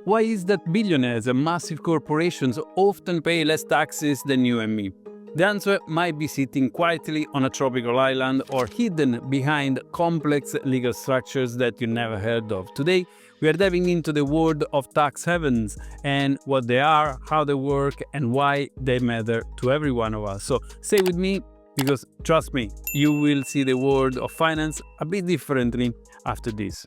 Why is that billionaires and massive corporations often pay less taxes than you and me? The answer might be sitting quietly on a tropical island or hidden behind complex legal structures that you never heard of. Today, we are diving into the world of tax havens and what they are, how they work, and why they matter to every one of us. So stay with me, because trust me, you will see the world of finance a bit differently after this.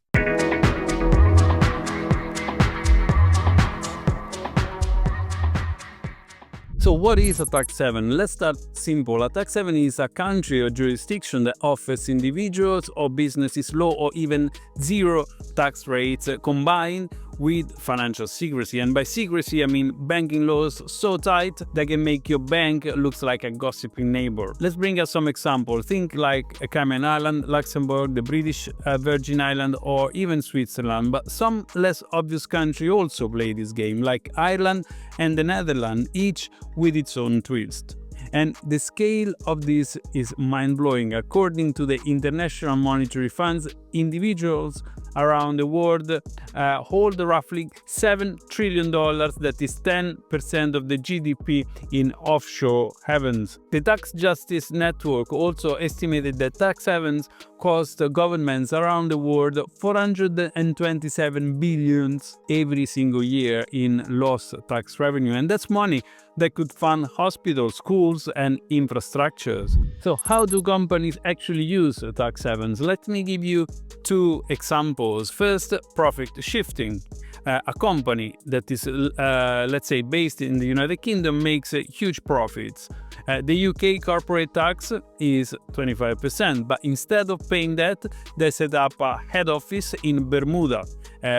So what is a tax haven? Let's start simple. A tax haven is a country or jurisdiction that offers individuals or businesses low or even zero tax rates combined with financial secrecy. And by secrecy, I mean banking laws so tight that can make your bank look like a gossiping neighbor. Let's bring us some examples. Think like a Cayman Island, Luxembourg, the British Virgin Island, or even Switzerland. But some less obvious countries also play this game, like Ireland and the Netherlands, each with its own twist. And the scale of this is mind-blowing. According to the International Monetary Funds, individuals around the world hold roughly $7 trillion, that is 10% of the GDP, in offshore havens. The Tax Justice Network also estimated that tax havens cost governments around the world 427 billion every single year in lost tax revenue, and that's money that could fund hospitals, schools, and infrastructures. So how do companies actually use tax havens? Let me give you two examples. First, profit shifting. A company that is, let's say, based in the United Kingdom makes huge profits. The UK corporate tax is 25%, but instead of paying that, they set up a head office in Bermuda,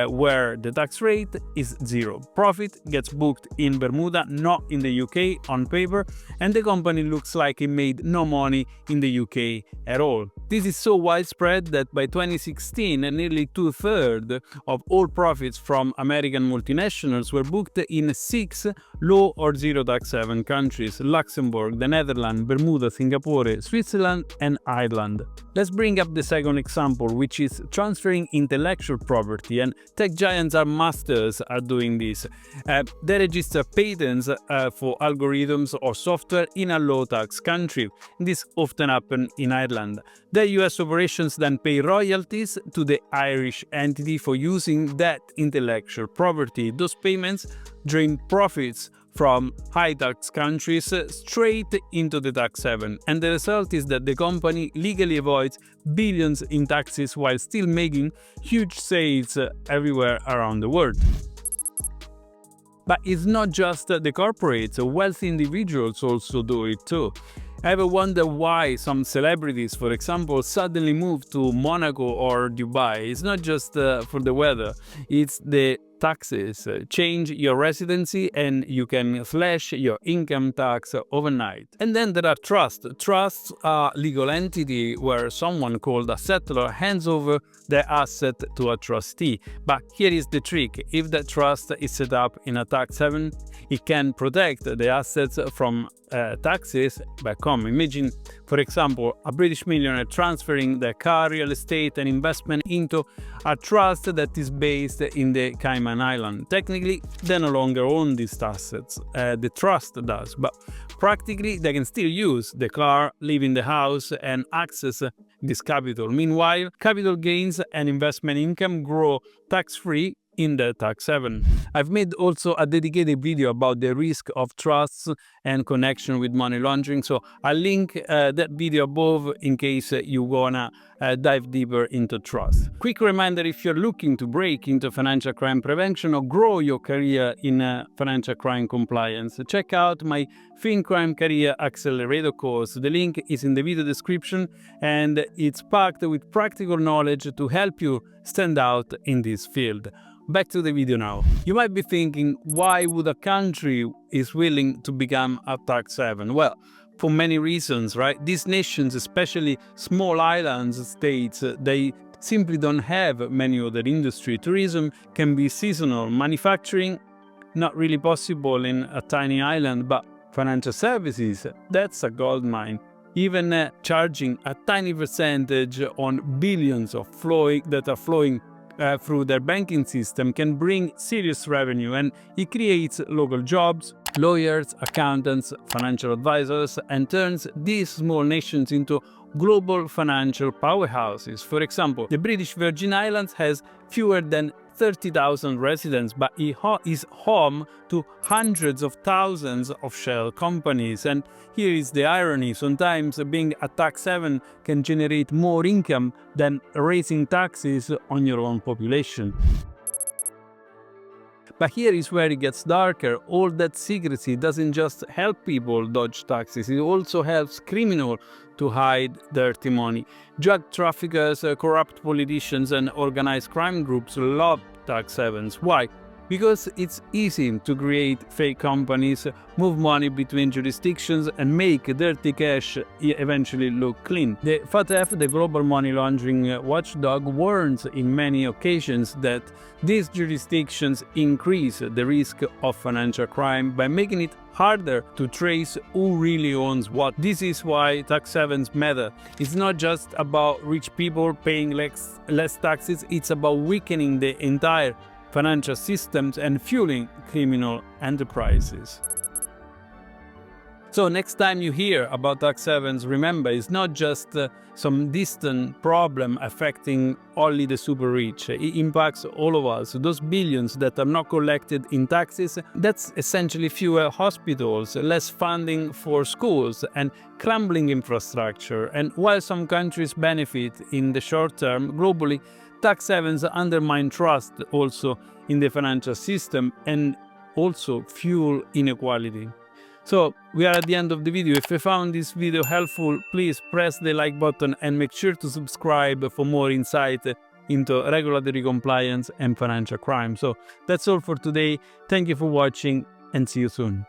where the tax rate is zero. Profit gets booked in Bermuda, not in the UK on paper, and the company looks like it made no money in the UK at all. This is so widespread that by 2016, nearly two-thirds of all profits from American multinationals were booked in 6 low or zero tax haven countries: Luxembourg, the Netherlands, Bermuda, Singapore, Switzerland, and Ireland. Let's bring up the second example, which is transferring intellectual property, and tech giants are masters at doing this. They register patents for algorithms or software in a low-tax country. This often happens in Ireland. Their US operations then pay royalties to the Irish entity for using that intellectual property. Those payments drain profits from high-tax countries straight into the tax haven, and the result is that the company legally avoids billions in taxes while still making huge sales everywhere around the world. But it's not just the corporates, wealthy individuals also do it too. Ever wonder why some celebrities, for example, suddenly move to Monaco or Dubai? It's not just for the weather, it's the taxes. Change your residency and you can slash your income tax overnight. And then there are trusts. Trusts are a legal entity where someone called a settlor hands over their asset to a trustee. But here is the trick: if the trust is set up in a tax haven, it can protect the assets from taxes back home. Imagine, for example, a British millionaire transferring their car, real estate, and investment into a trust that is based in the Cayman Island. Technically, they no longer own these assets, the trust does, but practically they can still use the car, live in the house, and access this capital. Meanwhile, capital gains and investment income grow tax-free in the tax haven. I've made also a dedicated video about the risk of trusts and connection with money laundering, so I'll link that video above in case you wanna dive deeper into trust. Quick reminder: if you're looking to break into financial crime prevention or grow your career in financial crime compliance, check out my FinCrime Career Accelerator course. The link is in the video description, and it's packed with practical knowledge to help you stand out in this field. Back to the video now. You might be thinking, why would a country is willing to become a tax haven? Well, for many reasons, right? These nations, especially small islands, states, they simply don't have many other industry. Tourism can be seasonal. Manufacturing, not really possible in a tiny island, but financial services, that's a gold mine. Even charging a tiny percentage on billions of that are flowing through their banking system can bring serious revenue, and it creates local jobs, lawyers, accountants, financial advisors, and turns these small nations into global financial powerhouses. For example, the British Virgin Islands has fewer than 30,000 residents, but it is home to hundreds of thousands of shell companies. And here is the irony: sometimes being a tax haven can generate more income than raising taxes on your own population. But here is where it gets darker. All that secrecy doesn't just help people dodge taxes, it also helps criminals to hide dirty money. Drug traffickers, corrupt politicians, and organized crime groups love tax havens. Why? Because it's easy to create fake companies, move money between jurisdictions, and make dirty cash eventually look clean. The FATF, the global money laundering watchdog, warns in many occasions that these jurisdictions increase the risk of financial crime by making it harder to trace who really owns what. This is why tax havens matter. It's not just about rich people paying less taxes, it's about weakening the entire financial systems and fueling criminal enterprises. So next time you hear about tax havens, remember, it's not just some distant problem affecting only the super rich. It impacts all of us. Those billions that are not collected in taxes, that's essentially fewer hospitals, less funding for schools, and crumbling infrastructure. And while some countries benefit in the short term, globally, tax havens undermine trust also in the financial system and also fuel inequality. So we are at the end of the video. If you found this video helpful, please press the like button and make sure to subscribe for more insight into regulatory compliance and financial crime. So that's all for today. Thank you for watching and see you soon.